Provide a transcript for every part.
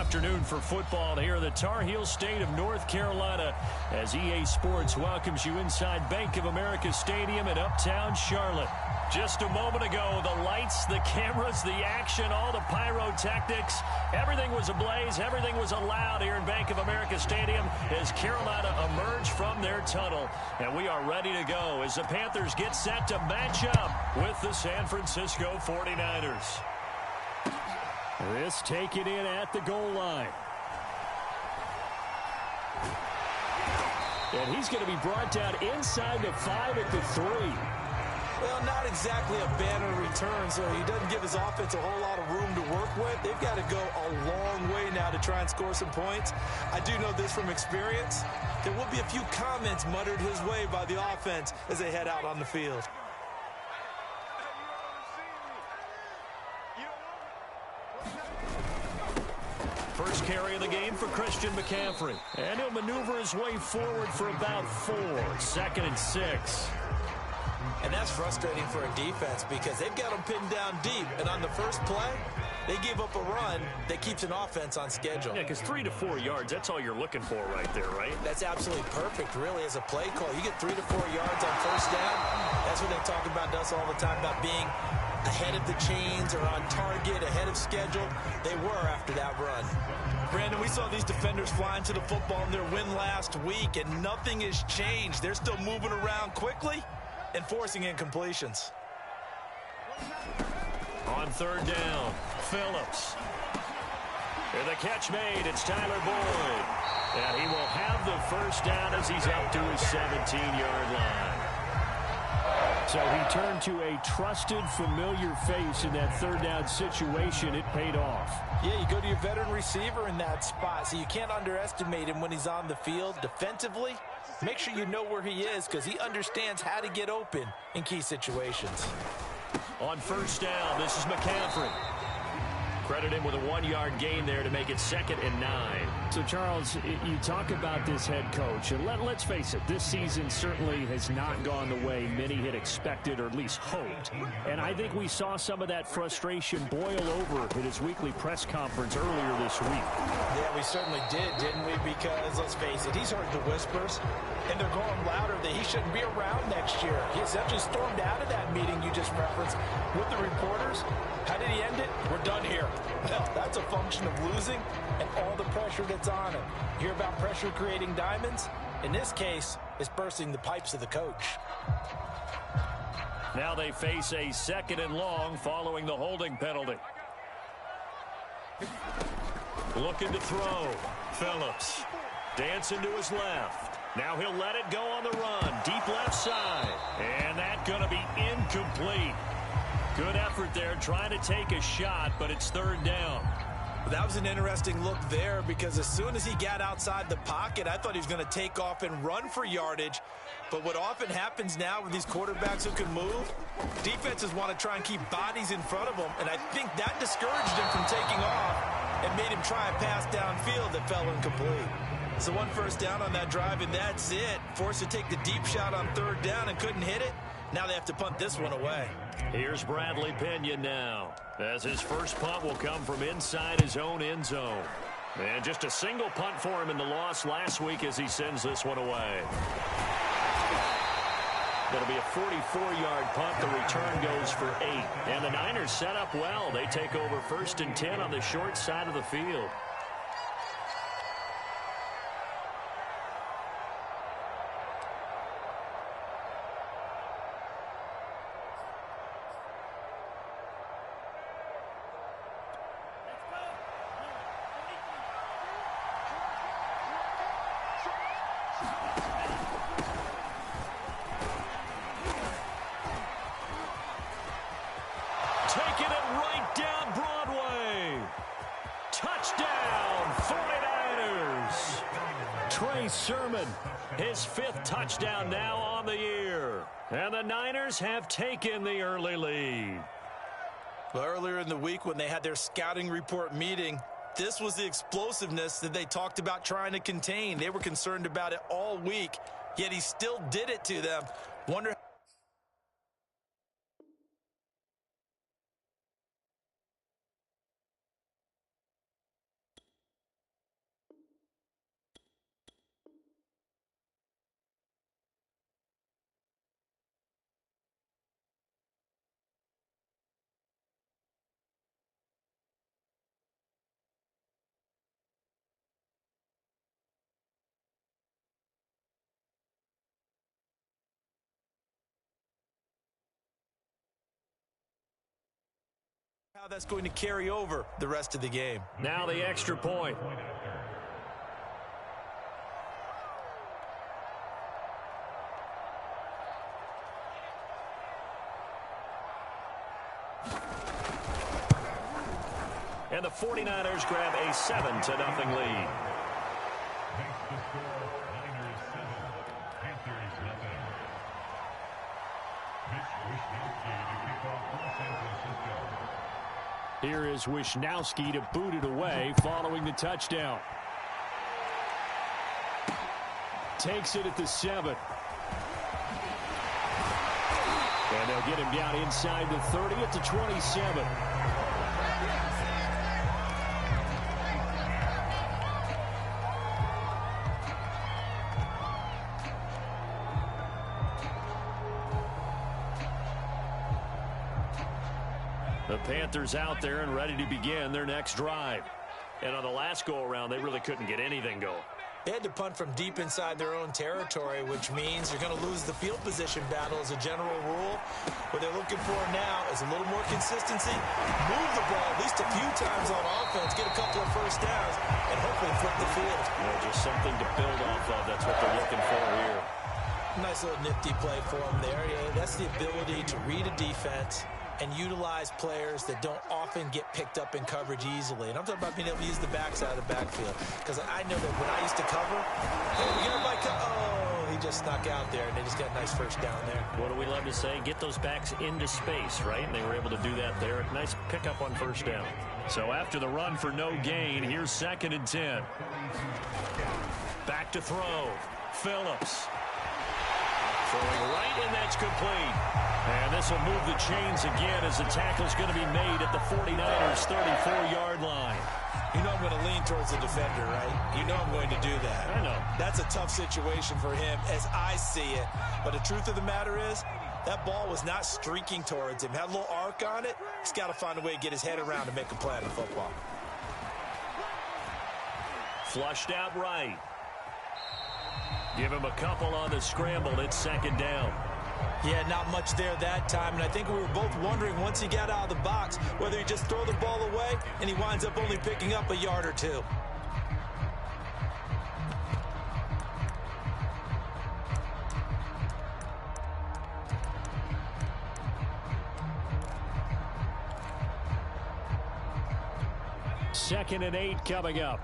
afternoon for football here in the Tar Heel state of North Carolina as EA Sports welcomes you inside Bank of America Stadium in Uptown Charlotte. Just a moment ago, the lights, the cameras, the action, all the pyrotechnics, everything was ablaze, everything was allowed here in Bank of America Stadium as Carolina emerged from their tunnel. And we are ready to go as the Panthers get set to match up with the San Francisco 49ers. This taken in at the goal line. And he's going to be brought down inside the 5 at the 3. Well, not exactly a banner return, so he doesn't give his offense a whole lot of room to work with. They've got to go a long way now to try and score some points. I do know this from experience. There will be a few comments muttered his way by the offense as they head out on the field. First carry of the game for Christian McCaffrey. And he'll maneuver his way forward for about 4. 2nd and 6. And that's frustrating for a defense because they've got them pinned down deep. And on the first play, they give up a run that keeps an offense on schedule. Yeah, because 3 to 4 yards, that's all you're looking for right there, right? That's absolutely perfect, really, as a play call. You get 3 to 4 yards on first down. That's what they talk about us all the time, about being ahead of the chains or on target, ahead of schedule. They were after that run. Brandon, we saw these defenders flying to the football in their win last week, and nothing has changed. They're still moving around quickly and forcing incompletions. On 3rd down, Phillips. And the catch made, it's Tyler Boyd. And he will have the first down as he's up to his 17-yard line. So he turned to a trusted, familiar face in that 3rd down situation. It paid off. Yeah, you go to your veteran receiver in that spot, so you can't underestimate him when he's on the field. Defensively, make sure you know where he is because he understands how to get open in key situations. On 1st down, this is McCaffrey. Credit him with a 1-yard gain there to make it 2nd and 9. So, Charles, you talk about this head coach, and let's face it, this season certainly has not gone the way many had expected or at least hoped. And I think we saw some of that frustration boil over at his weekly press conference earlier this week. Yeah, we certainly did, didn't we? Because, let's face it, he's heard the whispers, and they're going louder that he shouldn't be around next year. He essentially stormed out of that meeting you just referenced with the reporters. How did he end it? We're done here. Well, that's a function of losing and all the pressure that's on him. You hear about pressure creating diamonds? In this case, it's bursting the pipes of the coach. Now they face a 2nd and long following the holding penalty. Looking to throw. Phillips dancing to his left. Now he'll let it go on the run. Deep left side. And that's going to be incomplete. Good effort there trying to take a shot, but it's 3rd down. That was an interesting look there because as soon as he got outside the pocket, I thought he was going to take off and run for yardage. But what often happens now with these quarterbacks who can move, defenses want to try and keep bodies in front of them, and I think that discouraged him from taking off and made him try a pass downfield that fell incomplete. So 1 first down on that drive, and that's it. Forced to take the deep shot on 3rd down and couldn't hit it. Now they have to punt this one away. Here's Bradley Pinion now, as his first punt will come from inside his own end zone. And just a single punt for him in the loss last week as he sends this one away. That'll be a 44-yard punt. The return goes for 8. And the Niners set up well. They take over 1st and 10 on the short side of the field. Taking it right down Broadway. Touchdown, 49ers. Trey Sermon, his 5th touchdown now on the year. And the Niners have taken the early lead. Well, earlier in the week when they had their scouting report meeting, this was the explosiveness that they talked about trying to contain. They were concerned about it all week, yet he still did it to them. Wonder that's going to carry over the rest of the game. Now the extra point. And the 49ers grab a 7-0 lead. Here is Wisnowski to boot it away following the touchdown. Takes it at the 7. And they'll get him down inside the 30 at the 27. The Panthers out there and ready to begin their next drive. And on the last go-around, they really couldn't get anything going. They had to punt from deep inside their own territory, which means you're going to lose the field position battle as a general rule. What they're looking for now is a little more consistency, move the ball at least a few times on offense, get a couple of first downs, and hopefully flip the field. Just something to build off of. That's what they're looking for here. Nice little nifty play for them there. Yeah, that's the ability to read a defense and utilize players that don't often get picked up in coverage easily. And I'm talking about being able to use the backside of the backfield. Because I know that when I used to cover, he just snuck out there, and they just got a nice first down there. What do we love to say? Get those backs into space, right? And they were able to do that there. Nice pickup on first down. So after the run for no gain, here's 2nd and 10. Back to throw. Phillips. Throwing right, and that's complete. And this will move the chains again as the tackle's going to be made at the 49ers' 34-yard line. You know I'm going to lean towards the defender, right? You know I'm going to do that. I know. That's a tough situation for him as I see it. But the truth of the matter is, that ball was not streaking towards him. Had a little arc on it. He's got to find a way to get his head around and make a play on the football. Flushed out right. Give him a couple on the scramble. It's 2nd down. Yeah, not much there that time. And I think we were both wondering once he got out of the box whether he just throw the ball away and he winds up only picking up a yard or two. Second and 8 coming up.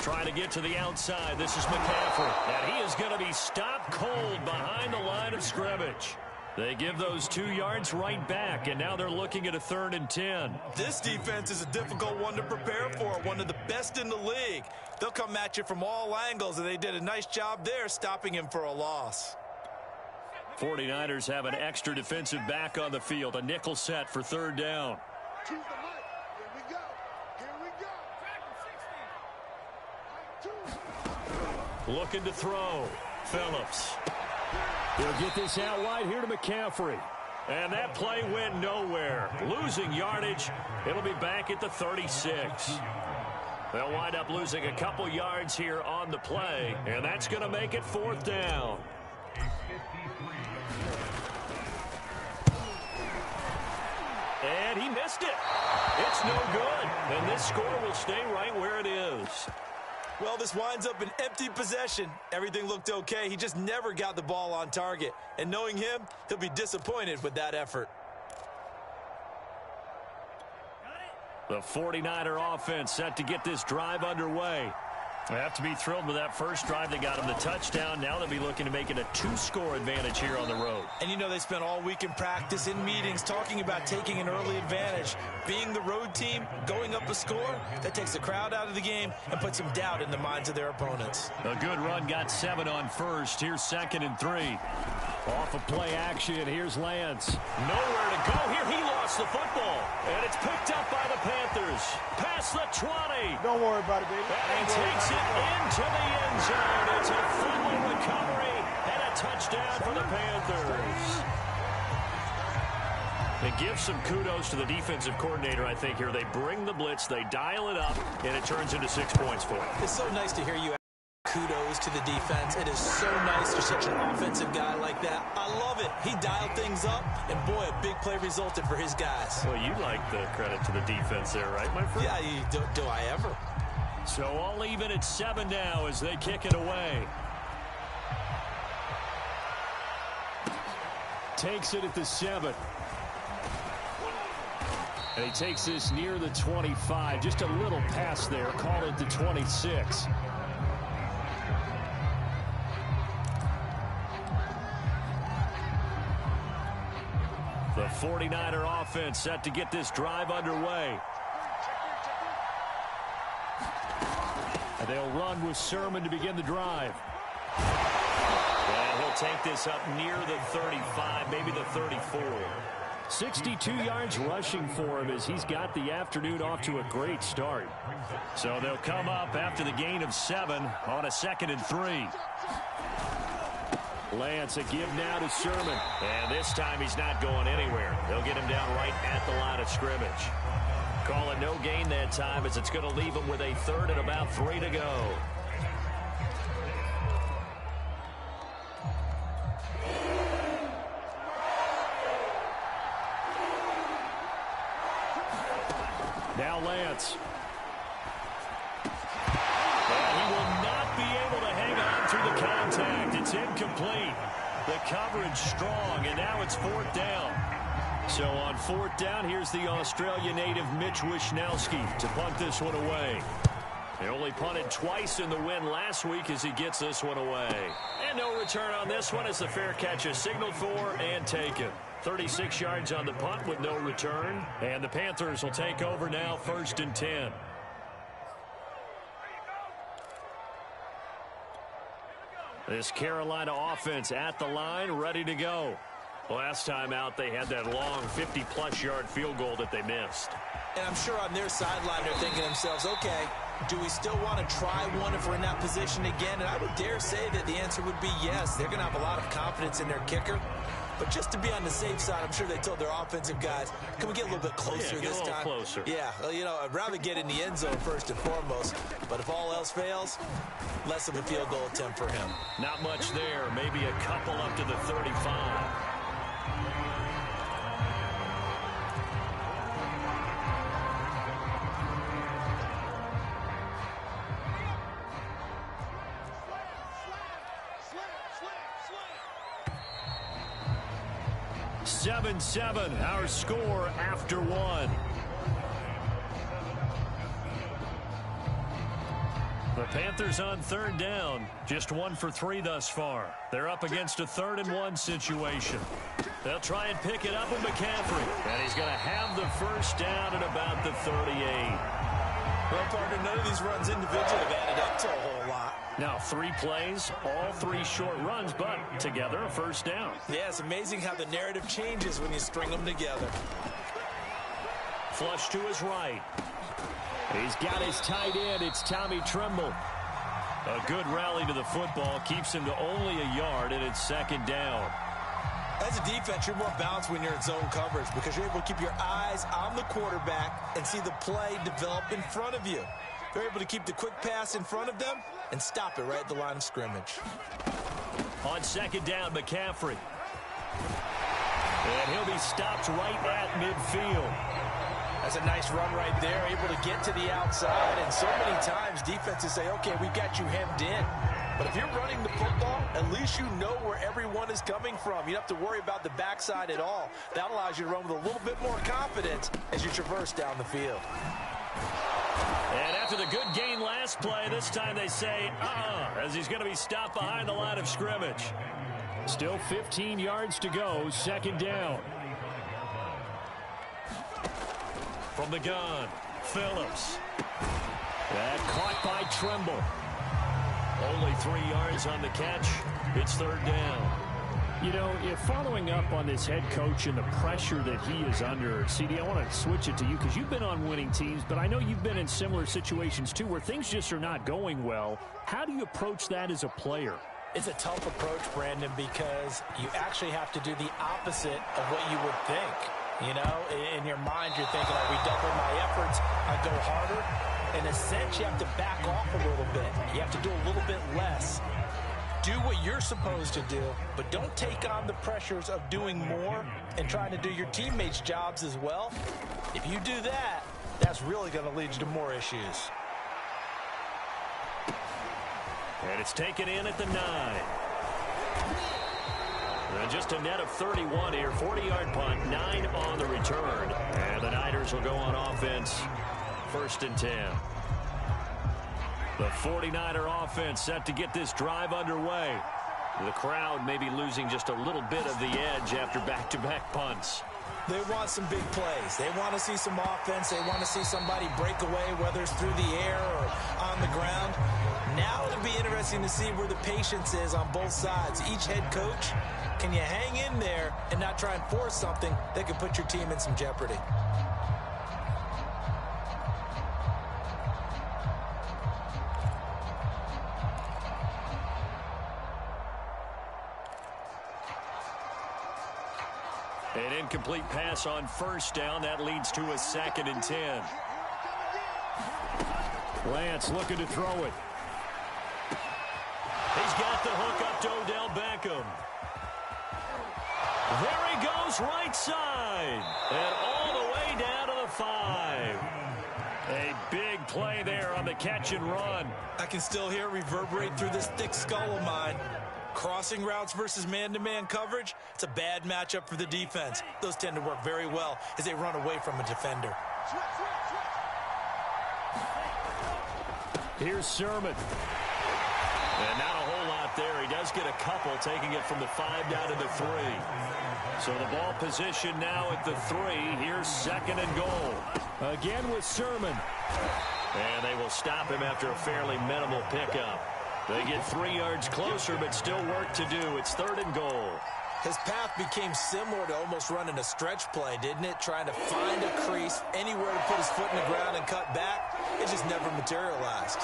Trying to get to the outside. This is McCaffrey. And he is going to be stopped cold behind the line of scrimmage. They give those 2 yards right back, and now they're looking at a 3rd and 10. This defense is a difficult one to prepare for, one of the best in the league. They'll come at you from all angles, and they did a nice job there stopping him for a loss. 49ers have an extra defensive back on the field, a nickel set for 3rd down. Looking to throw. Phillips. He'll get this out wide here to McCaffrey. And that play went nowhere. Losing yardage. It'll be back at the 36. They'll wind up losing a couple yards here on the play. And that's going to make it 4th down. And he missed it. It's no good. And this score will stay right where it is. Well, this winds up an empty possession. Everything looked okay. He just never got the ball on target. And knowing him, he'll be disappointed with that effort. The 49er offense set to get this drive underway. They have to be thrilled with that first drive. They got him the touchdown. Now they'll be looking to make it a 2-score advantage here on the road. And you know they spent all week in practice, in meetings, talking about taking an early advantage. Being the road team, going up a score, that takes the crowd out of the game and puts some doubt in the minds of their opponents. A good run, got 7 on first. Here's 2nd and 3. Off of play action, here's Lance. Nowhere to go here. He lost the football. And it's picked up by the Panthers. Past the 20. Don't worry about it, baby. And he takes it into the end zone. It's a fumble recovery and a touchdown for the Panthers. And give some kudos to the defensive coordinator, I think, here. They bring the blitz, they dial it up, and it turns into 6 points for them. It's so nice to hear you. Kudos to the defense. It is so nice for such an offensive guy like that. I love it. He dialed things up, and boy, a big play resulted for his guys. Well, you like the credit to the defense there, right, my friend? Yeah, do I ever? So all even at 7 now as they kick it away. Takes it at the 7. And he takes this near the 25. Just a little pass there. Call it the 26. The 49er offense set to get this drive underway. And they'll run with Sermon to begin the drive. And he'll take this up near the 35, maybe the 34. 62 yards rushing for him as he's got the afternoon off to a great start. So they'll come up after the gain of 7 on a 2nd and 3. Lance a give now to Sermon. And this time he's not going anywhere. They'll get him down right at the line of scrimmage. Call it no gain that time as it's going to leave him with a 3rd and about 3 to go. Now Lance. And he will not be able to hang on through the contact. It's incomplete. The coverage strong, and now it's 4th down. So on 4th down, here's the Australia native Mitch Wishnowski to punt this one away. He only punted twice in the win last week as he gets this one away. And no return on this one as the fair catch is signaled for and taken. 36 yards on the punt with no return. And the Panthers will take over now, 1st and 10. This Carolina offense at the line, ready to go. Last time out, they had that long 50-plus yard field goal that they missed. And I'm sure on their sideline they're thinking to themselves, okay, do we still want to try one if we're in that position again? And I would dare say that the answer would be yes. They're going to have a lot of confidence in their kicker. But just to be on the safe side, I'm sure they told their offensive guys, can we get a little bit closer this time? Closer. Yeah, well, you know, I'd rather get in the end zone first and foremost. But if all else fails, less of a field goal attempt for him. Not much there. Maybe a couple up to the 35. Seven, our score after 1. The Panthers on 3rd down, just 1 for 3 thus far. They're up against a 3rd and 1 situation. They'll try and pick it up with McCaffrey. And he's going to have the 1st down at about the 38. Well, partner, none of these runs individually have added up to a whole lot. Now 3 plays, all 3 short runs, but together a 1st down. Yeah, it's amazing how the narrative changes when you string them together. Flush to his right. He's got his tight end. It's Tommy Tremble. A good rally to the football keeps him to only a yard, and it's 2nd down. As a defense, you're more balanced when you're in zone coverage because you're able to keep your eyes on the quarterback and see the play develop in front of you. They're able to keep the quick pass in front of them and stop it right at the line of scrimmage. On 2nd down, McCaffrey. And he'll be stopped right at midfield. That's a nice run right there, able to get to the outside. And so many times defenses say, okay, we've got you hemmed in. But if you're running the football, at least you know where everyone is coming from. You don't have to worry about the backside at all. That allows you to run with a little bit more confidence as you traverse down the field. And after the good gain last play, this time they say, as he's going to be stopped behind the line of scrimmage. Still 15 yards to go, 2nd down. From the gun, Phillips. That caught by Tremble. Only 3 yards on the catch. It's 3rd down. You know, if following up on this head coach and the pressure that he is under, CD, I want to switch it to you because you've been on winning teams, but I know you've been in similar situations too where things just are not going well. How do you approach that as a player? It's a tough approach, Brandon, because you actually have to do the opposite of what you would think. You know, in your mind, you're thinking, are we doubling my efforts? I go harder. In a sense, you have to back off a little bit. You have to do a little bit less. Do what you're supposed to do, but don't take on the pressures of doing more and trying to do your teammates' jobs as well. If you do that, that's really going to lead you to more issues. And it's taken in at the 9. And just a net of 31 here. 40-yard punt, 9 on the return. And the Niners will go on offense. 1st and 10. The 49er offense set to get this drive underway. The crowd may be losing just a little bit of the edge after back-to-back punts. They want some big plays. They want to see some offense. They want to see somebody break away, whether it's through the air or on the ground. Now it'll be interesting to see where the patience is on both sides. Each head coach, can you hang in there and not try and force something that could put your team in some jeopardy? An incomplete pass on 1st down. That leads to a 2nd and 10. Lance looking to throw it. He's got the hook up to Odell Beckham. There he goes, right side. And all the way down to the 5. A big play there on the catch and run. I can still hear it reverberate through this thick skull of mine. Crossing routes versus man-to-man coverage, it's a bad matchup for the defense. Those tend to work very well as they run away from a defender. Here's Sermon. And not a whole lot there. He does get a couple, taking it from the 5 down to the 3. So the ball position now at the 3. Here's 2nd and goal. Again with Sermon. And they will stop him after a fairly minimal pickup. They get 3 yards closer, but still work to do. It's 3rd and goal. His path became similar to almost running a stretch play, didn't it? Trying to find a crease, anywhere to put his foot in the ground and cut back. It just never materialized.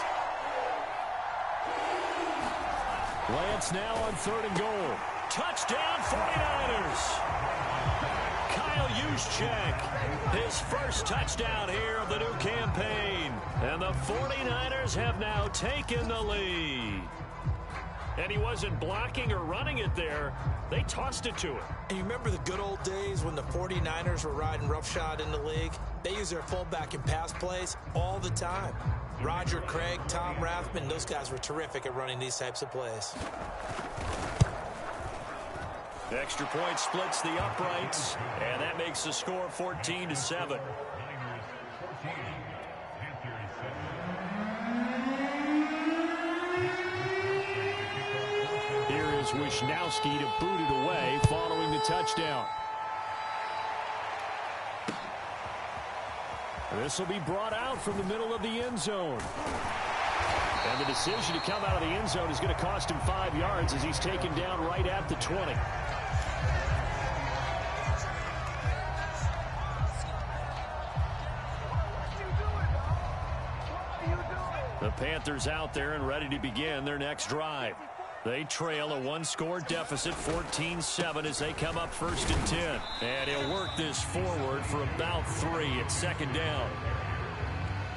Lance now on 3rd and goal. Touchdown 49ers. Kyle Juszczyk, his first touchdown here of the new campaign. And the 49ers have now taken the lead. And he wasn't blocking or running it there. They tossed it to him. And you remember the good old days when the 49ers were riding roughshod in the league? They used their fullback in pass plays all the time. Roger Craig, Tom Rathman, those guys were terrific at running these types of plays. Extra point splits the uprights, and that makes the score 14-7. Here is Wisnowski to boot it away following the touchdown. This will be brought out from the middle of the end zone. And the decision to come out of the end zone is going to cost him 5 yards as he's taken down right at the 20. The Panthers out there and ready to begin their next drive. They trail a 1-score deficit, 14-7, as they come up 1st and 10. And he'll work this forward for about 3 at 2nd down.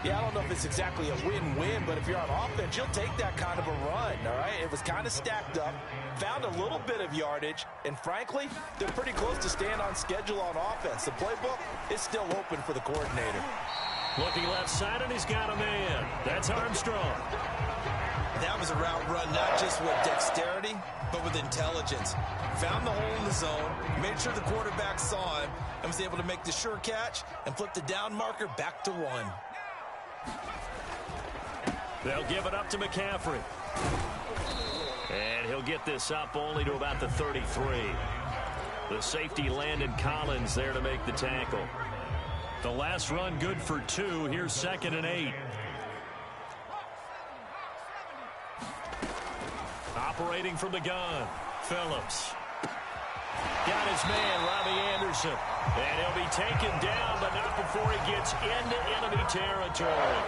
Yeah, I don't know if it's exactly a win-win, but if you're on offense, you'll take that kind of a run, all right? It was kind of stacked up, found a little bit of yardage, and frankly, they're pretty close to staying on schedule on offense. The playbook is still open for the coordinator. Looking left side, and he's got a man. That's Armstrong. That was a route run not just with dexterity, but with intelligence. Found the hole in the zone, made sure the quarterback saw him, and was able to make the sure catch and flip the down marker back to 1. They'll give it up to McCaffrey. And he'll get this up only to about the 33. The safety Landon Collins there to make the tackle. The last run good for 2. Here's 2nd and 8. Operating from the gun, Phillips. Got his man, Robbie Anderson. And he'll be taken down, but not before he gets into enemy territory.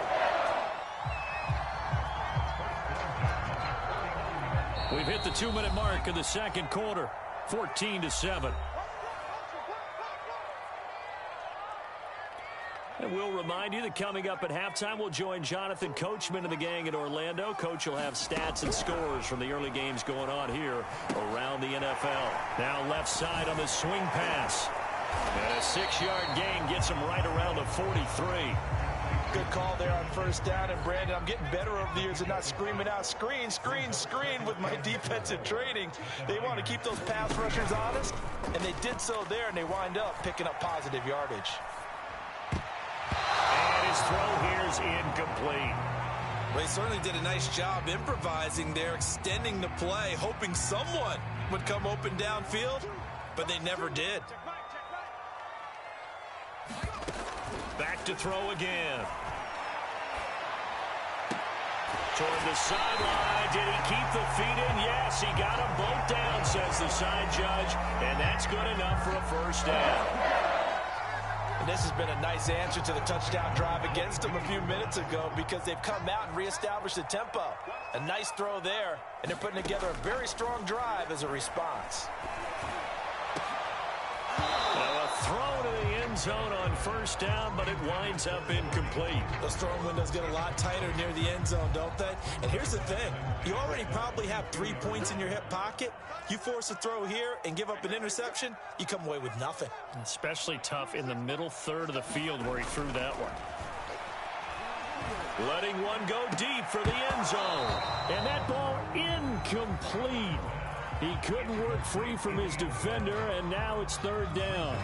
We've hit the 2-minute mark of the second quarter, 14-7. And we'll remind you that coming up at halftime, we'll join Jonathan Coachman and the gang in Orlando. Coach will have stats and scores from the early games going on here around the NFL. Now left side on the swing pass. And a 6-yard gain gets him right around the 43. Good call there on first down. And, Brandon, I'm getting better over the years and not screaming out, screen, screen, screen with my defensive training. They want to keep those pass rushers honest, and they did so there, and they wind up picking up positive yardage. And his throw here is incomplete. Well, he certainly did a nice job improvising there, extending the play, hoping someone would come open downfield, but they never did. Back to throw again. Toward the sideline. Did he keep the feet in? Yes, he got them both down, says the side judge, and that's good enough for a first down. And this has been a nice answer to the touchdown drive against them a few minutes ago because they've come out and reestablished the tempo. A nice throw there, and they're putting together a very strong drive as a response. Now a throw to the end zone on first down, but it winds up incomplete. Those throwing windows get a lot tighter near the end zone, don't they? And here's the thing. You already probably have 3 points in your hip pocket. You force a throw here and give up an interception, you come away with nothing. Especially tough in the middle third of the field where he threw that one. Letting one go deep for the end zone. And that ball incomplete. He couldn't work free from his defender, and now it's third down.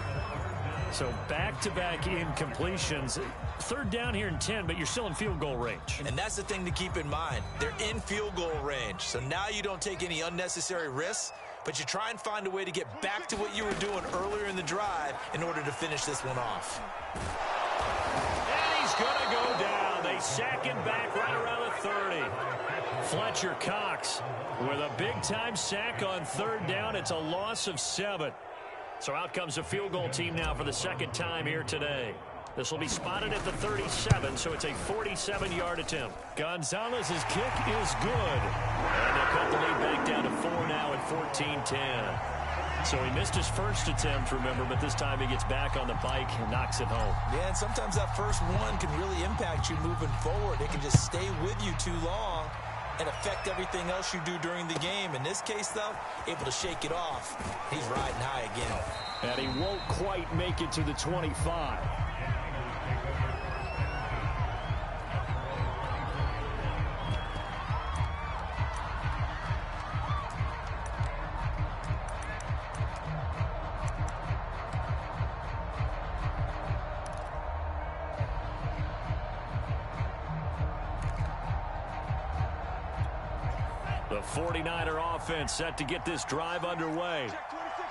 So back-to-back incompletions. Third down here in 10, but you're still in field goal range. And that's the thing to keep in mind. They're in field goal range. So now you don't take any unnecessary risks, but you try and find a way to get back to what you were doing earlier in the drive in order to finish this one off. And he's going to go down. They sack him back right around the 30. Fletcher Cox with a big-time sack on third down. It's a loss of 7. So out comes the field goal team now for the second time here today. This will be spotted at the 37, so it's a 47-yard attempt. Gonzalez's kick is good. And they'll cut the lead back down to 4 now at 14-10. So he missed his first attempt, remember, but this time he gets back on the bike and knocks it home. Yeah, and sometimes that first one can really impact you moving forward. It can just stay with you too long and affect everything else you do during the game. In this case, though, able to shake it off. He's riding high again. And he won't quite make it to the 25. The 49er offense set to get this drive underway.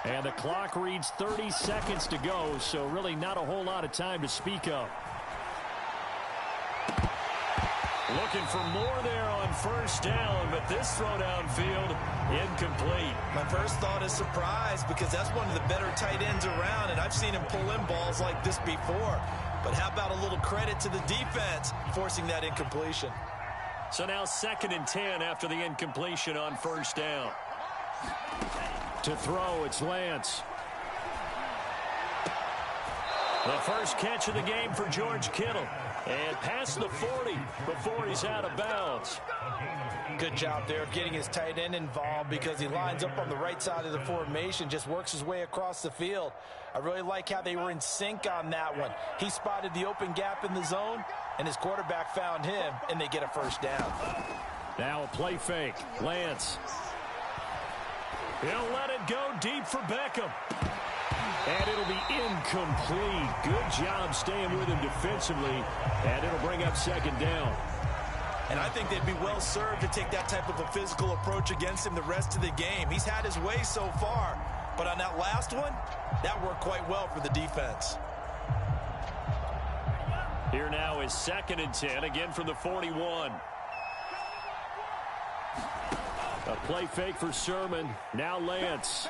And the clock reads 30 seconds to go, so really not a whole lot of time to speak of. Looking for more there on first down, but this throw downfield, incomplete. My first thought is surprise because that's one of the better tight ends around, and I've seen him pull in balls like this before. But how about a little credit to the defense forcing that incompletion? So now 2nd and 10 after the incompletion on first down. To throw, it's Lance. The first catch of the game for George Kittle. And past the 40 before he's out of bounds. Good job there of getting his tight end involved because he lines up on the right side of the formation, just works his way across the field. I really like how they were in sync on that one. He spotted the open gap in the zone, and his quarterback found him, and they get a first down. Now a play fake. Lance. He'll let it go deep for Beckham. And it'll be incomplete. Good job staying with him defensively. And it'll bring up 2nd down. And I think they'd be well served to take that type of a physical approach against him the rest of the game. He's had his way so far. But on that last one, that worked quite well for the defense. Here now is 2nd and 10, again from the 41. A play fake for Sermon. Now Lance.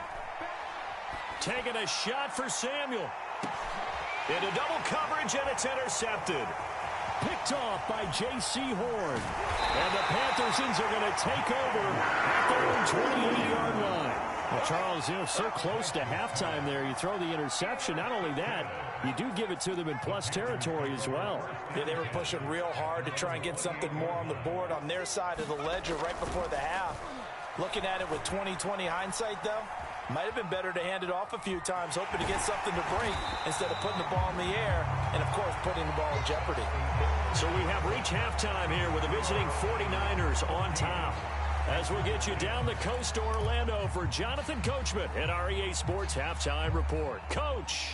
Taking a shot for Samuel. Into double coverage, and it's intercepted. Picked off by J.C. Horn. And the Panthers are going to take over at their own 28-yard line. Well, Charles, so close to halftime there. You throw the interception. Not only that, you do give it to them in plus territory as well. Yeah, they were pushing real hard to try and get something more on the board on their side of the ledger right before the half. Looking at it with 20/20 hindsight, though, might have been better to hand it off a few times, hoping to get something to break instead of putting the ball in the air and, of course, putting the ball in jeopardy. So we have reached halftime here with the visiting 49ers on top. As we'll get you down the coast to Orlando for Jonathan Coachman at our EA Sports Halftime Report. Coach.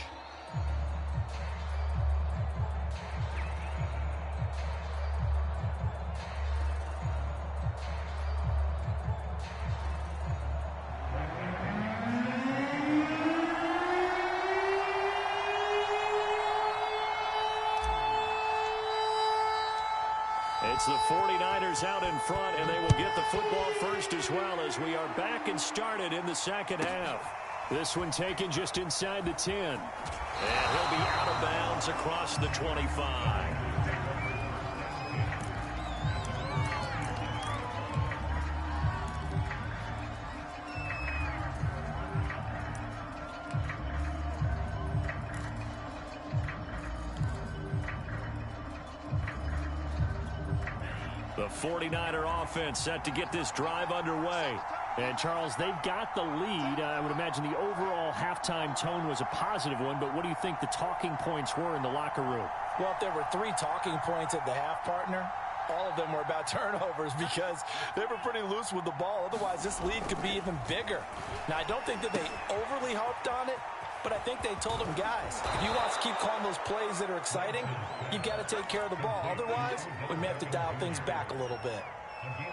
It's the 49ers out in front, and they will get the football first as well as we are back and started in the second half. This one taken just inside the 10. And he'll be out of bounds across the 25. The 49er offense set to get this drive underway. And, Charles, they've got the lead. I would imagine the overall halftime tone was a positive one, but what do you think the talking points were in the locker room? Well, if there were 3 talking points at the half, partner, all of them were about turnovers because they were pretty loose with the ball. Otherwise, this lead could be even bigger. Now, I don't think that they overly harped on it, but I think they told them, guys, if you want to keep calling those plays that are exciting, you've got to take care of the ball. Otherwise, we may have to dial things back a little bit.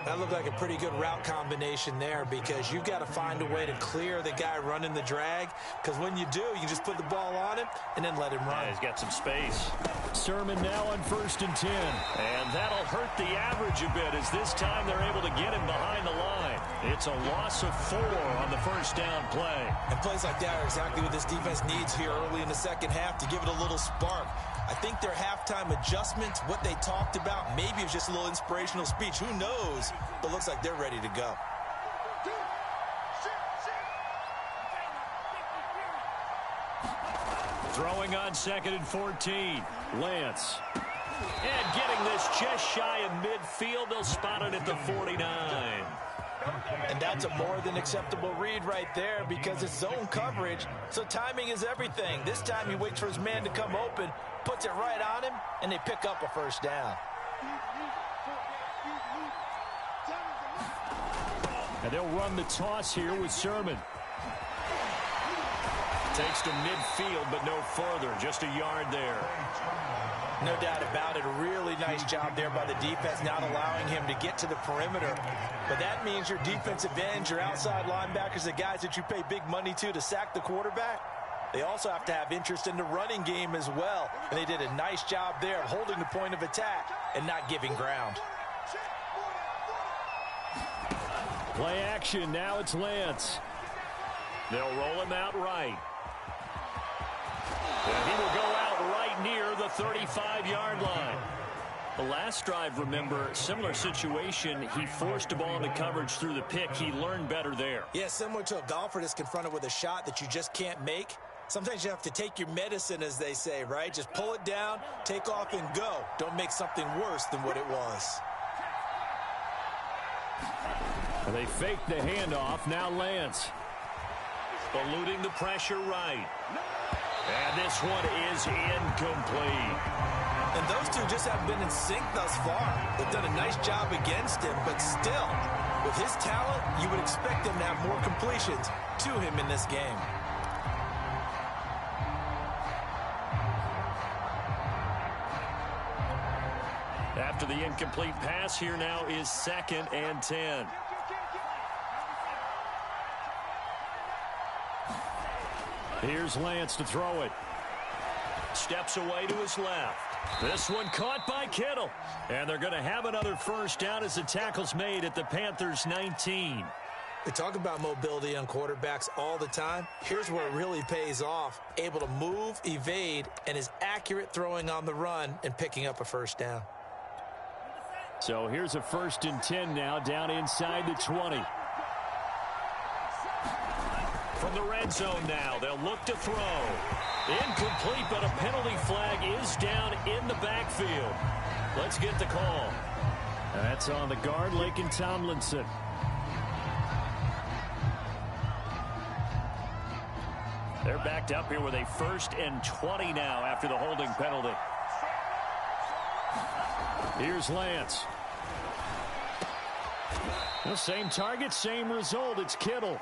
That looked like a pretty good route combination there because you've got to find a way to clear the guy running the drag, because when you do, you just put the ball on him and then let him run. Yeah, he's got some space. Sermon now on 1st and 10. And that'll hurt the average a bit as this time they're able to get him behind the line. It's a loss of 4 on the first down play. And plays like that are exactly what this defense needs here early in the second half to give it a little spark. I think their halftime adjustments, what they talked about, maybe it was just a little inspirational speech. Who knows? But looks like they're ready to go. Throwing on 2nd and 14. Lance. And getting this just shy of midfield. They'll spot it at the 49. And that's a more than acceptable read right there because it's zone coverage, so timing is everything. This time he waits for his man to come open, puts it right on him, and they pick up a first down. And they'll run the toss here with Sermon. Takes to midfield, but no further. Just a yard there. No doubt about it. A really nice job there by the defense, not allowing him to get to the perimeter. But that means your defensive ends, your outside linebackers, the guys that you pay big money to sack the quarterback, they also have to have interest in the running game as well. And they did a nice job there of holding the point of attack and not giving ground. Play action. Now it's Lance. They'll roll him out right. And he will go out right near the 35-yard line. The last drive, remember, similar situation. He forced a ball into coverage through the pick. He learned better there. Yeah, similar to a golfer that's confronted with a shot that you just can't make. Sometimes you have to take your medicine, as they say, right? Just pull it down, take off, and go. Don't make something worse than what it was. They fake the handoff. Now Lance. Eluding the pressure right. And this one is incomplete. And those two just haven't been in sync thus far. They've done a nice job against him, but still, with his talent, you would expect him to have more completions to him in this game. After the incomplete pass, here now is 2nd and 10. Here's Lance to throw it. Steps away to his left. This one caught by Kittle. And they're going to have another first down as the tackle's made at the Panthers' 19. We talk about mobility on quarterbacks all the time. Here's where it really pays off. Able to move, evade, and is accurate throwing on the run and picking up a first down. So here's a 1st and 10 now down inside the 20. from the red zone now. They'll look to throw. Incomplete, but a penalty flag is down in the backfield. Let's get the call. That's on the guard, Laken Tomlinson. They're backed up here with a 1st and 20 now after the holding penalty. Here's Lance. The same target, same result. It's Kittle.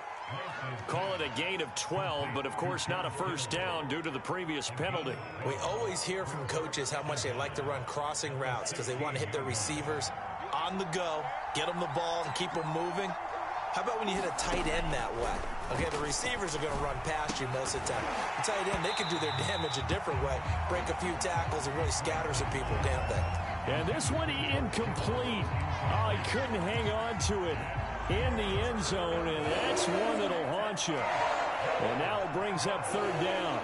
Call it a gain of 12, but of course not a first down due to the previous penalty. We always hear from coaches how much they like to run crossing routes because they want to hit their receivers on the go, get them the ball, and keep them moving. How about when you hit a tight end that way? Okay, the receivers are going to run past you most of the time. The tight end, they can do their damage a different way, break a few tackles and really scatter some people, can't they? And this one incomplete. Oh, he couldn't hang on to it in the end zone, and that's one that'll haunt you. And now it brings up 3rd down.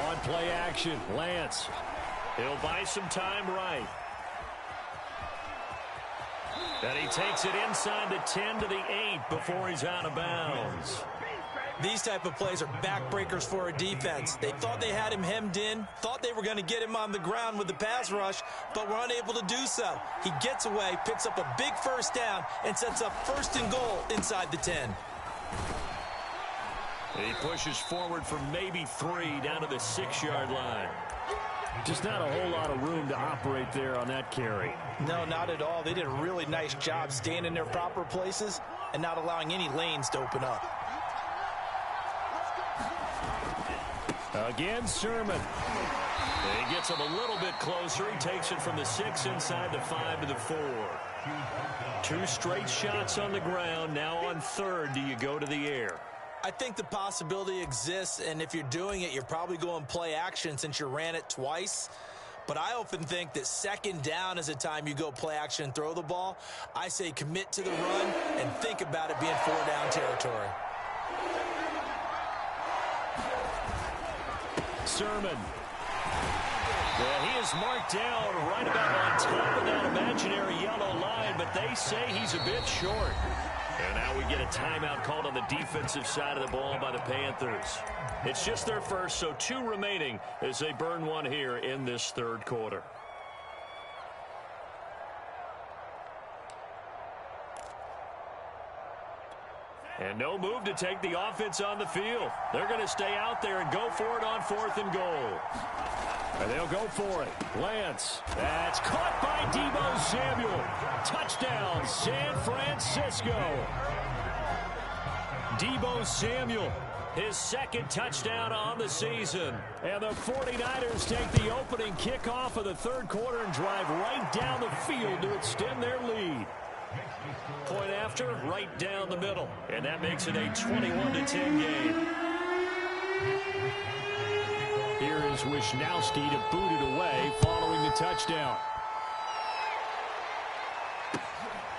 On play action, Lance. He'll buy some time right. And he takes it inside the 10 to the 8 before he's out of bounds. These type of plays are backbreakers for a defense. They thought they had him hemmed in, thought they were going to get him on the ground with the pass rush, but were unable to do so. He gets away, picks up a big 1st down, and sets up 1st and goal inside the 10. He pushes forward for maybe 3 down to the 6-yard line. Just not a whole lot of room to operate there on that carry. No, not at all. They did a really nice job staying in their proper places and not allowing any lanes to open up. Again, Sermon. He gets him a little bit closer. He takes it from the 6 inside the 5 to the 4. 2 straight shots on the ground. Now on 3rd, do you go to the air? I think the possibility exists, and if you're doing it, you're probably going play action since you ran it twice. But I often think that 2nd down is a time you go play action and throw the ball. I say commit to the run and think about it being 4-down territory. Sermon. Well, he is marked down right about on top of that imaginary yellow line, but they say he's a bit short. And now we get a timeout called on the defensive side of the ball by the Panthers. It's just their first, so 2 remaining as they burn one here in this 3rd quarter. And no move to take the offense on the field. They're going to stay out there and go for it on 4th and goal. And they'll go for it. Lance. That's caught by Deebo Samuel. Touchdown, San Francisco. Deebo Samuel, his 2nd touchdown on the season. And the 49ers take the opening kickoff of the 3rd quarter and drive right down the field to extend their lead. Point after, right down the middle. And that makes it a 21-10 game. Here is Wisnowski to boot it away following the touchdown.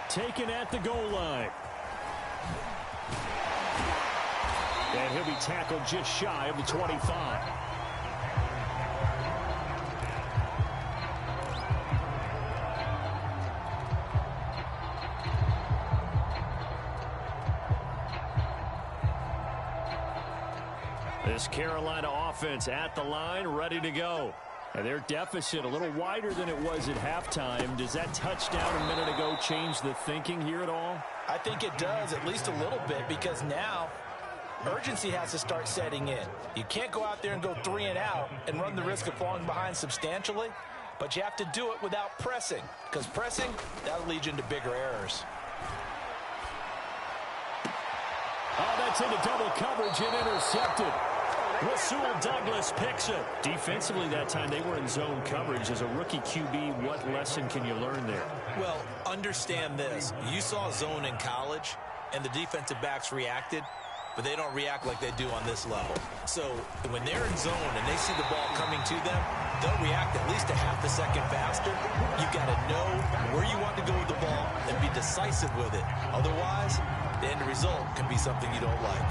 Taken at the goal line. And he'll be tackled just shy of the 25. This Carolina offense at the line, ready to go. And their deficit a little wider than it was at halftime. Does that touchdown a minute ago change the thinking here at all? I think it does, at least a little bit, because now urgency has to start setting in. You can't go out there and go 3 and out and run the risk of falling behind substantially, but you have to do it without pressing, because pressing, that'll lead you into bigger errors. Oh, that's into double coverage and intercepted. Rasul Douglas picks it. Defensively that time, they were in zone coverage. As a rookie QB, what lesson can you learn there? Well, understand this. You saw zone in college, and the defensive backs reacted, but they don't react like they do on this level. So when they're in zone and they see the ball coming to them, they'll react at least a half a second faster. You've got to know where you want to go with the ball and be decisive with it. Otherwise, the end result can be something you don't like.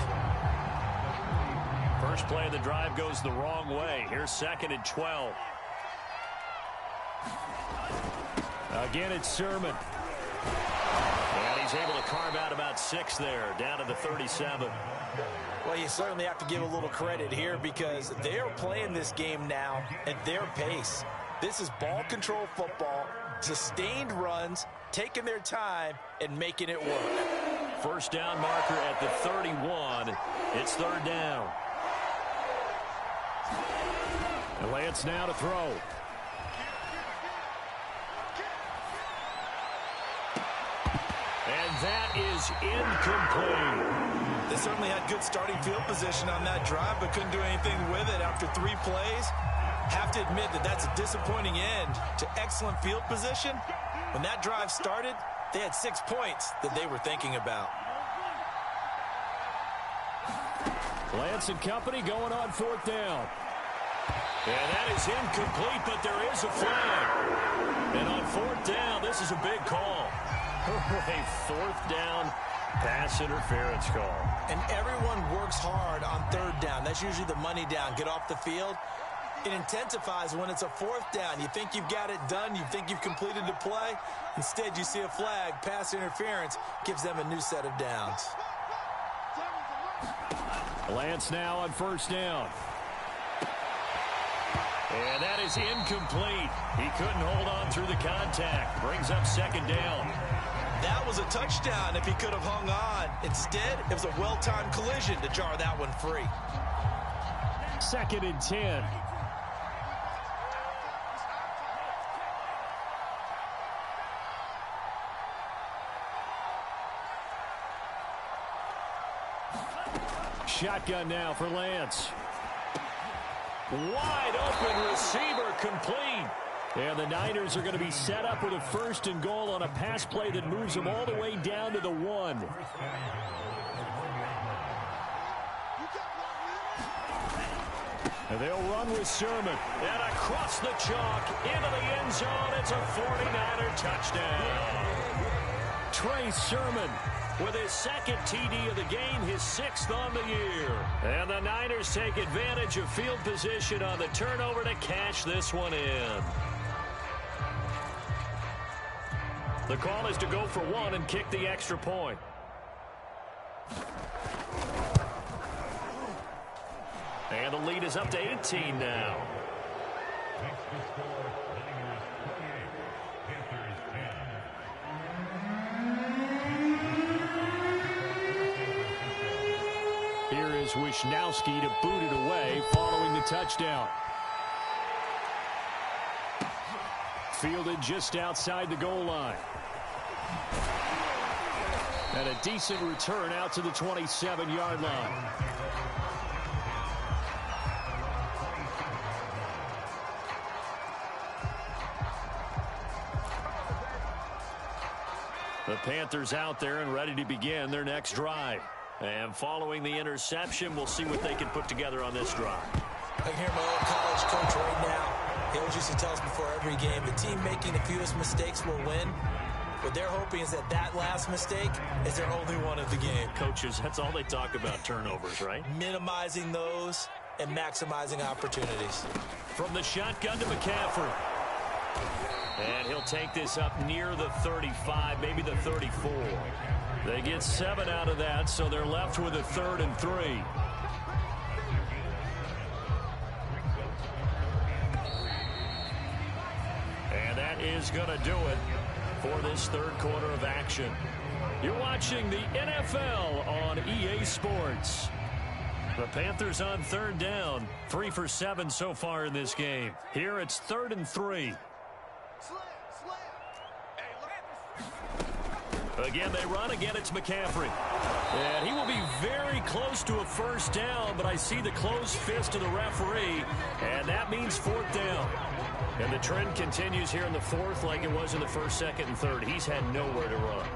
First play of the drive goes the wrong way. Here's 2nd and 12. Again, it's Sermon. And he's able to carve out about 6 there, down to the 37. Well, you certainly have to give a little credit here because they are playing this game now at their pace. This is ball control football, sustained runs, taking their time, and making it work. First down marker at the 31. It's third down. And Lance now to throw. And that is incomplete. They certainly had good starting field position on that drive, but couldn't do anything with it after 3 plays. Have to admit that that's a disappointing end to excellent field position. When that drive started, they had 6 points that they were thinking about. Lance and company going on fourth down. And that is incomplete, but there is a flag. And on fourth down, this is a big call. A fourth down pass interference call. And everyone works hard on third down. That's usually the money down. Get off the field. It intensifies when it's a fourth down. You think you've got it done. You think you've completed the play. Instead, you see a flag. Pass interference gives them a new set of downs. Lance now on first down. And that is incomplete. He couldn't hold on through the contact. Brings up second down. That was a touchdown if he could have hung on. Instead, it was a well-timed collision to jar that one free. 2nd and 10. Shotgun now for Lance. Wide open receiver complete. And the Niners are going to be set up with a 1st and goal on a pass play that moves them all the way down to the 1. And they'll run with Sermon. And across the chalk into the end zone. It's a 49er touchdown. Trey Sermon with his 2nd TD of the game, his 6th on the year. And the Niners take advantage of field position on the turnover to cash this one in. The call is to go for 1 and kick the extra point. And the lead is up to 18 now. Here is Wisnowski to boot it away following the touchdown. Fielded just outside the goal line. And a decent return out to the 27-yard line. The Panthers out there and ready to begin their next drive. And following the interception, we'll see what they can put together on this drive. I hear my old college coach right now. He always used to tell us before every game, the team making the fewest mistakes will win. What they're hoping is that that last mistake is their only one of the game. Coaches, that's all they talk about, turnovers, right? Minimizing those and maximizing opportunities. From the shotgun to McCaffrey. And he'll take this up near the 35, maybe the 34. They get 7 out of that, so they're left with a 3rd and 3. And that is going to do it for this 3rd quarter of action. You're watching the NFL on EA Sports. The Panthers on 3rd down, 3 for 7 so far in this game. Here it's 3rd and 3. Again, they run. Again, it's McCaffrey. And he will be very close to a 1st down, but I see the closed fist of the referee, and that means 4th down. And the trend continues here in the 4th like it was in the 1st, 2nd, and 3rd. He's had nowhere to run.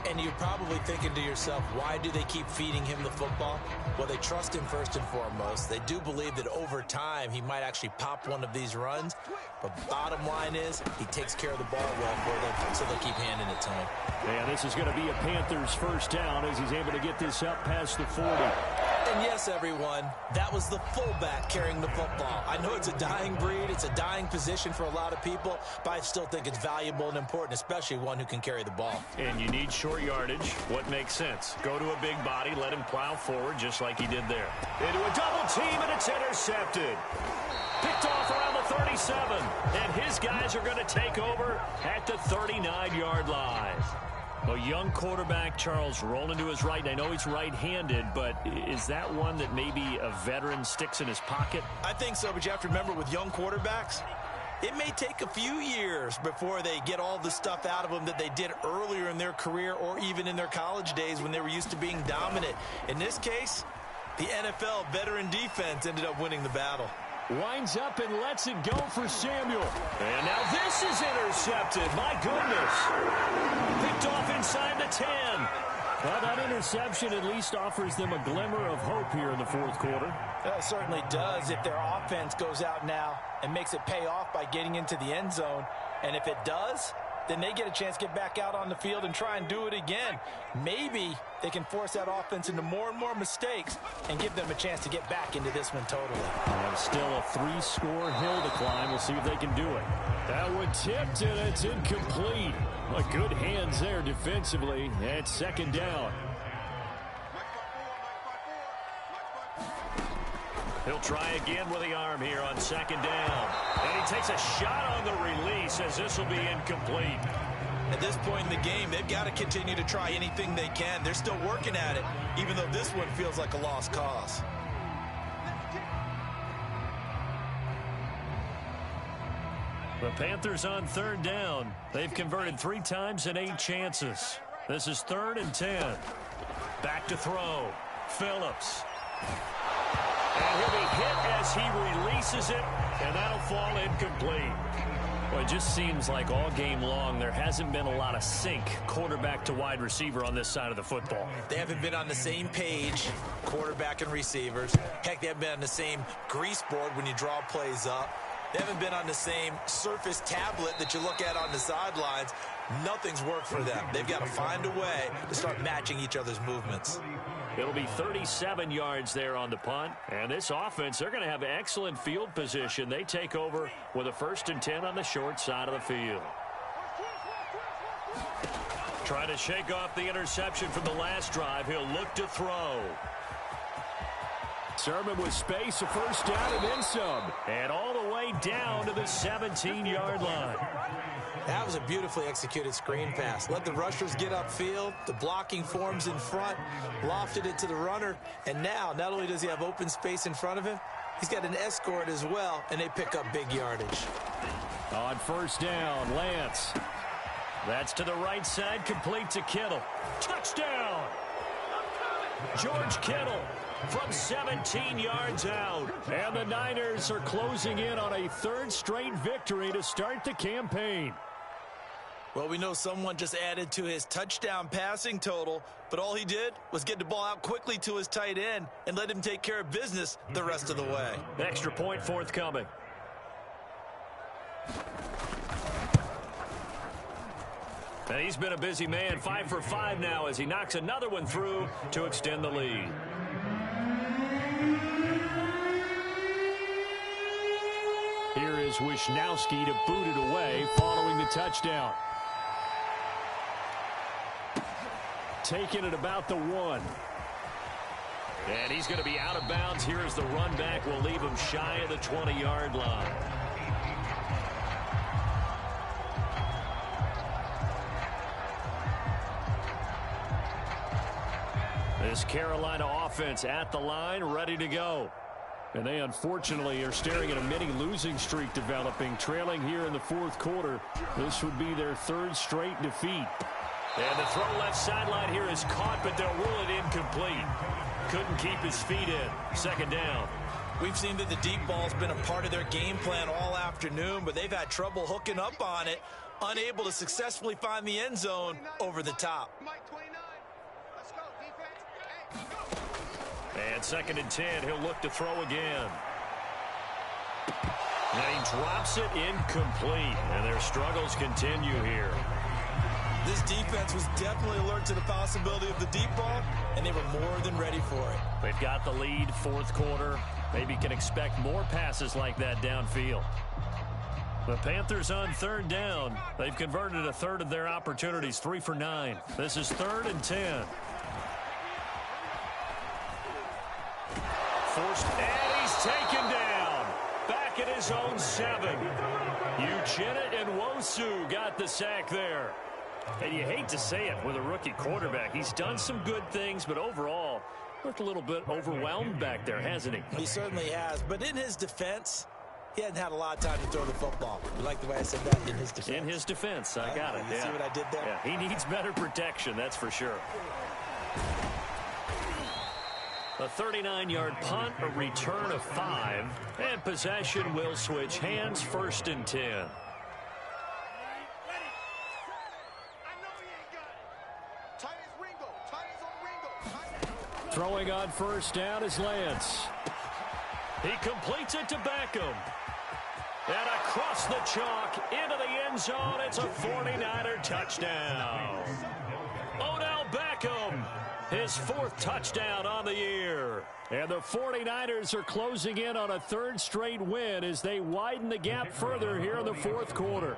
And you're probably thinking to yourself, why do they keep feeding him the football? Well, they trust him first and foremost. They do believe that over time he might actually pop one of these runs. But bottom line is he takes care of the ball well for them, so they'll keep handing it to him. And this is going to be a Panthers 1st down as he's able to get this up past the 40. And And yes, everyone, that was the fullback carrying the football. I know it's a dying breed, it's a dying position for a lot of people, but I still think it's valuable and important, especially one who can carry the ball. And you need short yardage. What makes sense? Go to a big body, let him plow forward just like he did there. Into a double team, and it's intercepted. Picked off around the 37, and his guys are going to take over at the 39-yard line. A young quarterback, Charles, rolling to his right. And I know he's right-handed, but is that one that maybe a veteran sticks in his pocket? I think so, but you have to remember with young quarterbacks, it may take a few years before they get all the stuff out of them that they did earlier in their career or even in their college days when they were used to being dominant. In this case, the NFL veteran defense ended up winning the battle. Winds up and lets it go for Samuel. And now this is intercepted. My goodness. Picked off inside the 10. Well, that interception at least offers them a glimmer of hope here in the fourth quarter. It certainly does if their offense goes out now and makes it pay off by getting into the end zone. And if it does, then they get a chance to get back out on the field and try and do it again. Maybe they can force that offense into more and more mistakes and give them a chance to get back into this one totally. And still a 3-score hill to climb. We'll see if they can do it. That one tipped, and it's incomplete. But good hands there defensively. And second down. He'll try again with the arm here on second down. And he takes a shot on the release as this will be incomplete. At this point in the game, they've got to continue to try anything they can. They're still working at it, even though this one feels like a lost cause. The Panthers on third down. They've converted 3 times in 8 chances. This is 3rd and 10. Back to throw. Phillips. And he'll be hit as he releases it, and that'll fall incomplete. Well, it just seems like all game long there hasn't been a lot of sync quarterback to wide receiver on this side of the football. They haven't been on the same page, quarterback and receivers. Heck, they haven't been on the same grease board when you draw plays up. They haven't been on the same surface tablet that you look at on the sidelines. Nothing's worked for them. They've got to find a way to start matching each other's movements. It'll be 37 yards there on the punt. And this offense, they're going to have excellent field position. They take over with a 1st and 10 on the short side of the field. Trying to shake off the interception from the last drive. He'll look to throw. Sermon with space, a first down and then some. And all the way down to the 17-yard line. That was a beautifully executed screen pass. Let the rushers get upfield. The blocking forms in front. Lofted it to the runner. And now, not only does he have open space in front of him, he's got an escort as well, and they pick up big yardage. On first down, Lance. That's to the right side, complete to Kittle. Touchdown! George Kittle from 17 yards out. And the Niners are closing in on a 3rd straight victory to start the campaign. Well, we know someone just added to his touchdown passing total, but all he did was get the ball out quickly to his tight end and let him take care of business the rest of the way. Extra point forthcoming. And he's been a busy man, 5 for 5 now as he knocks another one through to extend the lead. Here is Wisnowski to boot it away following the touchdown. Taking it about the 1. And he's going to be out of bounds here as the run back will leave him shy of the 20-yard line. This Carolina offense at the line, ready to go. And they unfortunately are staring at a mini losing streak developing, trailing here in the fourth quarter. This would be their 3rd straight defeat. And the throw left sideline here is caught, but they'll rule it incomplete. Couldn't keep his feet in. 2nd down. We've seen that the deep ball's been a part of their game plan all afternoon, but they've had trouble hooking up on it, unable to successfully find the end zone over the top. And 2nd and 10, he'll look to throw again. And he drops it incomplete, and their struggles continue here. This defense was definitely alert to the possibility of the deep ball, and they were more than ready for it. They've got the lead, fourth quarter. Maybe can expect more passes like that downfield. The Panthers on third down. They've converted a third of their opportunities, 3 for 9. This is 3rd and 10. Forced, and he's taken down. Back at his own 7. Uchenna and Nwosu got the sack there. And you hate to say it with a rookie quarterback. He's done some good things, but overall, looked a little bit overwhelmed back there, hasn't he? He certainly has. But in his defense, he hadn't had a lot of time to throw the football. You like the way I said that? In his defense. In his defense. I got it. You see what I did there? Yeah, he needs better protection, that's for sure. A 39-yard punt, a return of 5, and possession will switch hands, 1st and 10. Throwing on first down is Lance. He completes it to Beckham. And across the chalk into the end zone, it's a 49er touchdown. Odell Beckham, his 4th touchdown on the year. And the 49ers are closing in on a 3rd straight win as they widen the gap further here in the 4th quarter.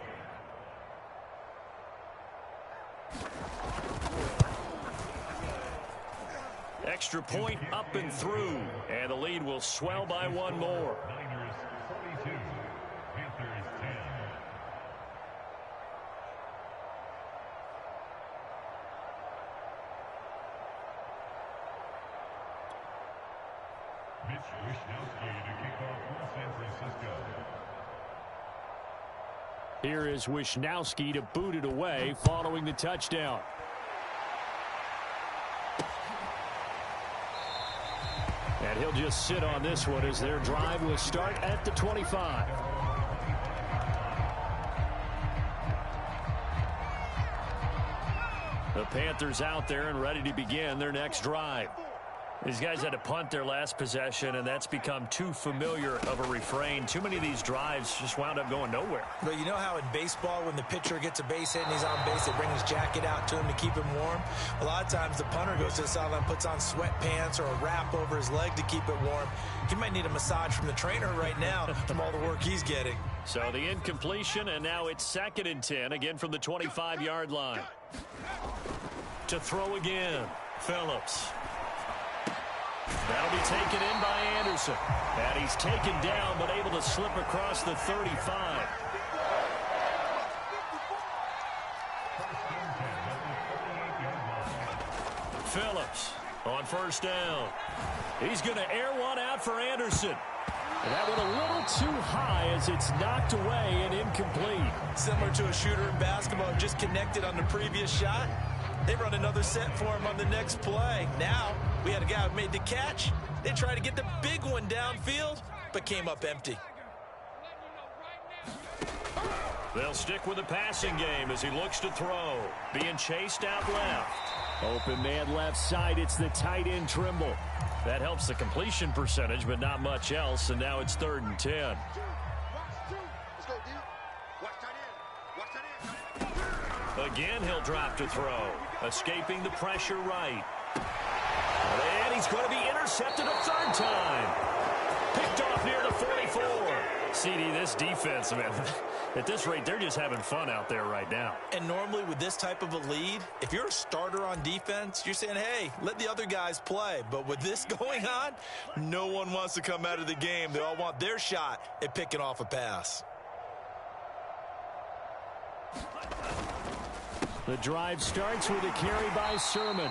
Extra point up and through, and the lead will swell by 1 more. Here is Wishnowsky to boot it away following the touchdown. And he'll just sit on this one as their drive will start at the 25. The Panthers out there and ready to begin their next drive. These guys had to punt their last possession, and that's become too familiar of a refrain. Too many of these drives just wound up going nowhere. But you know how in baseball, when the pitcher gets a base hit and he's on base, they bring his jacket out to him to keep him warm? A lot of times the punter goes to the sideline, puts on sweatpants or a wrap over his leg to keep it warm. He might need a massage from the trainer right now from all the work he's getting. So the incompletion, and now it's 2nd and 10, again from the 25-yard line. To throw again, Phillips. That'll be taken in by Anderson. And he's taken down, but able to slip across the 35. Phillips on first down. He's going to air one out for Anderson. And that went a little too high as it's knocked away and incomplete. Similar to a shooter in basketball, just connected on the previous shot. They run another set for him on the next play. Now, we had a guy who made the catch. They tried to get the big one downfield, but came up empty. They'll stick with the passing game as he looks to throw. Being chased out left. Open man left side. It's the tight end Trimble. That helps the completion percentage, but not much else, and now it's 3rd and 10. Again, he'll drop to throw. Escaping the pressure right. And he's going to be intercepted a 3rd time. Picked off near the 44. CD, this defense, man, at this rate, they're just having fun out there right now. And normally with this type of a lead, if you're a starter on defense, you're saying, hey, let the other guys play. But with this going on, no one wants to come out of the game. They all want their shot at picking off a pass. The drive starts with a carry by Sermon.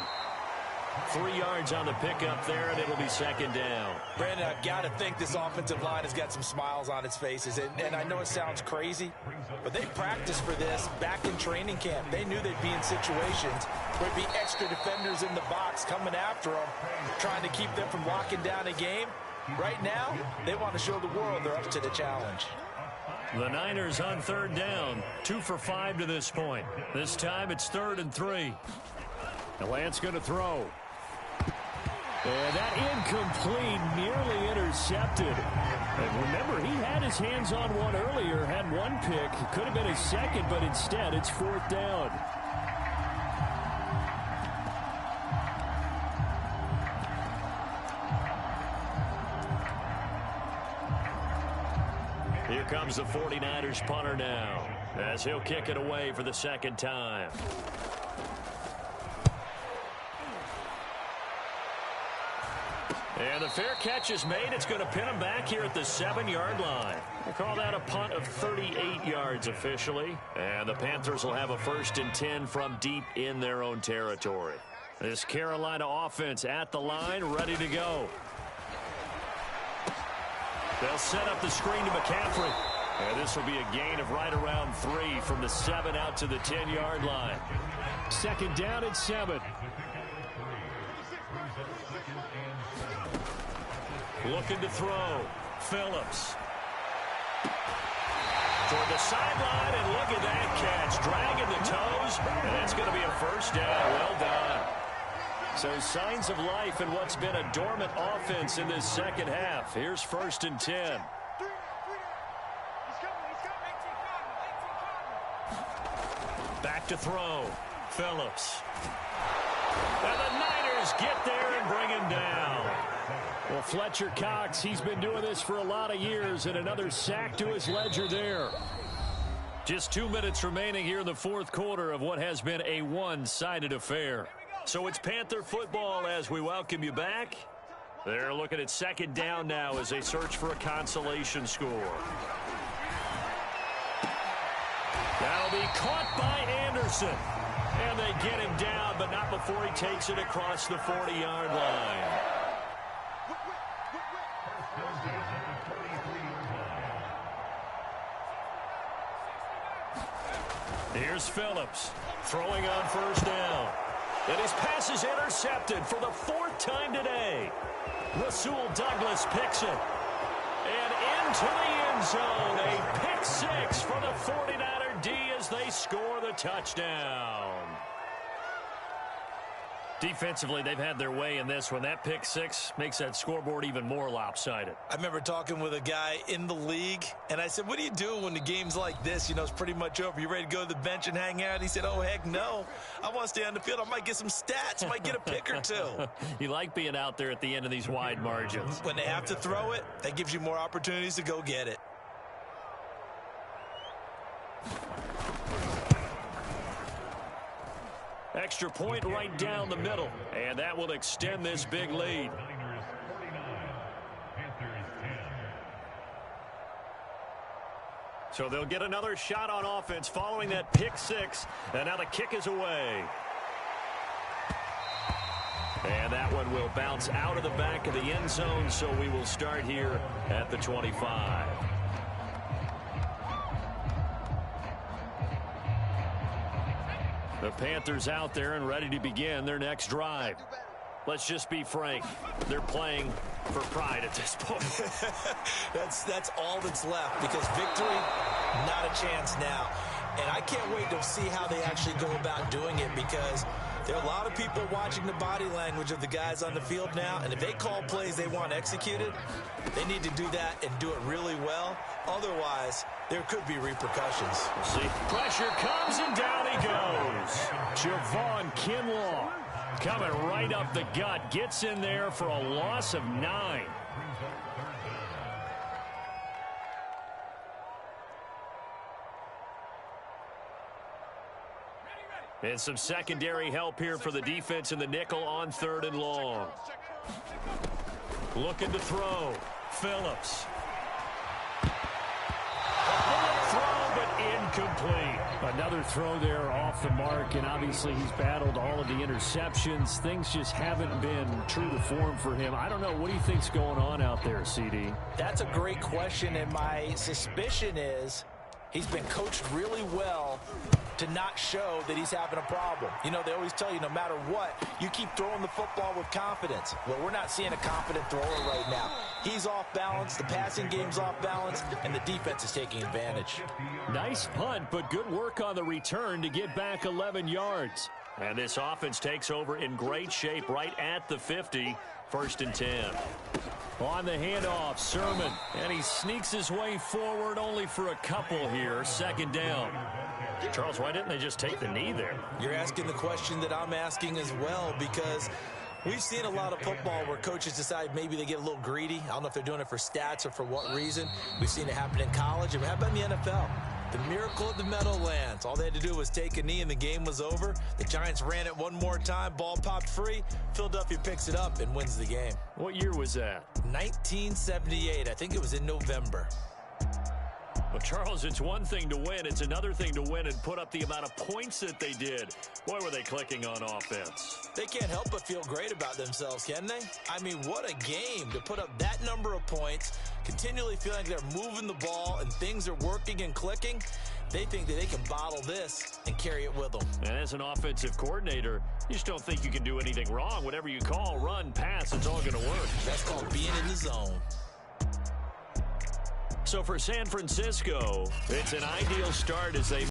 3 yards on the pickup there, and it'll be 2nd down. Brandon, I've got to think this offensive line has got some smiles on its faces. And I know it sounds crazy, but they practiced for this back in training camp. They knew they'd be in situations where there'd be extra defenders in the box coming after them, trying to keep them from locking down a game. Right now, they want to show the world they're up to the challenge. The Niners on 3rd down, 2 for 5 to this point. This time it's 3rd and 3. And Lance going to throw. And that incomplete, nearly intercepted. And remember, he had his hands on one earlier, had one pick. It could have been his 2nd, but instead it's 4th down. Here comes the 49ers punter now, as he'll kick it away for the second time. And the fair catch is made. It's going to pin him back here at the 7-yard line. We'll call that a punt of 38 yards officially. And the Panthers will have a 1st and 10 from deep in their own territory. This Carolina offense at the line, ready to go. They'll set up the screen to McCaffrey. And this will be a gain of right around 3 from the 7 out to the 10-yard line. 2nd down and 7. Looking to throw. Phillips. Toward the sideline, and look at that catch. Dragging the toes, and that's going to be a 1st down. Well done. So signs of life in what's been a dormant offense in this second half. Here's 1st and 10. Back to throw. Phillips. And the Niners get there and bring him down. Well, Fletcher Cox, he's been doing this for a lot of years, and another sack to his ledger there. Just 2 minutes remaining here in the 4th quarter of what has been a one-sided affair. So it's Panther football as we welcome you back. They're looking at 2nd down now as they search for a consolation score. That'll be caught by Anderson. And they get him down, but not before he takes it across the 40-yard line. Here's Phillips throwing on 1st down. And his pass is intercepted for the 4th time today. Rasul Douglas picks it. And into the end zone. A pick 6 for the 49er D as they score the touchdown. Defensively, they've had their way in this one. That pick 6 makes that scoreboard even more lopsided. I remember talking with a guy in the league, and I said, what do you do when the game's like this? You know, it's pretty much over. You ready to go to the bench and hang out? He said, oh, heck no. I want to stay on the field. I might get some stats. I might get a pick or 2. You like being out there at the end of these wide margins. When they have to throw it, that gives you more opportunities to go get it. Extra point right down the middle, and that will extend this big lead. So they'll get another shot on offense following that pick 6, and now the kick is away. And that one will bounce out of the back of the end zone, so we will start here at the 25. The Panthers out there and ready to begin their next drive. Let's just be frank. They're playing for pride at this point. That's all that's left, because victory, not a chance now. And I can't wait to see how they actually go about doing it, because there are a lot of people watching the body language of the guys on the field now, and if they call plays they want executed, they need to do that and do it really well. Otherwise, there could be repercussions. We'll see. Pressure comes, and down he goes. Javon Kinlaw coming right up the gut. Gets in there for a loss of 9. And some secondary help here for the defense in the nickel on 3rd and long. Looking to throw. Phillips. Throw, but incomplete. Another throw there off the mark, and obviously he's battled all of the interceptions. Things just haven't been true to form for him. I don't know. What do you think's going on out there, CD? That's a great question, and my suspicion is he's been coached really well to not show that he's having a problem. You know, they always tell you no matter what, you keep throwing the football with confidence. Well, we're not seeing a confident thrower right now. He's off balance, the passing game's off balance, and the defense is taking advantage. Nice punt, but good work on the return to get back 11 yards. And this offense takes over in great shape right at the 50, 1st and 10. On the handoff, Sermon, and he sneaks his way forward only for a couple here. 2nd down. Charles, why didn't they just take the knee there? You're asking the question that I'm asking as well, because We've seen a lot of football where coaches decide maybe they get a little greedy. I don't know if they're doing it for stats or for what reason. We've seen it happen in college. And how about in the NFL? The miracle of the Meadowlands. All they had to do was take a knee and the game was over. The Giants ran it one more time. Ball popped free. Philadelphia picks it up and wins the game. What year was that? 1978. I think it was in November. Well, Charles, it's one thing to win. It's another thing to win and put up the amount of points that they did. Boy, were they clicking on offense. They can't help but feel great about themselves, can they? I mean, what a game to put up that number of points, continually feeling like they're moving the ball and things are working and clicking. They think that they can bottle this and carry it with them. And as an offensive coordinator, you just don't think you can do anything wrong. Whatever you call, run, pass, it's all going to work. That's called being in the zone. So for San Francisco, it's an ideal start as they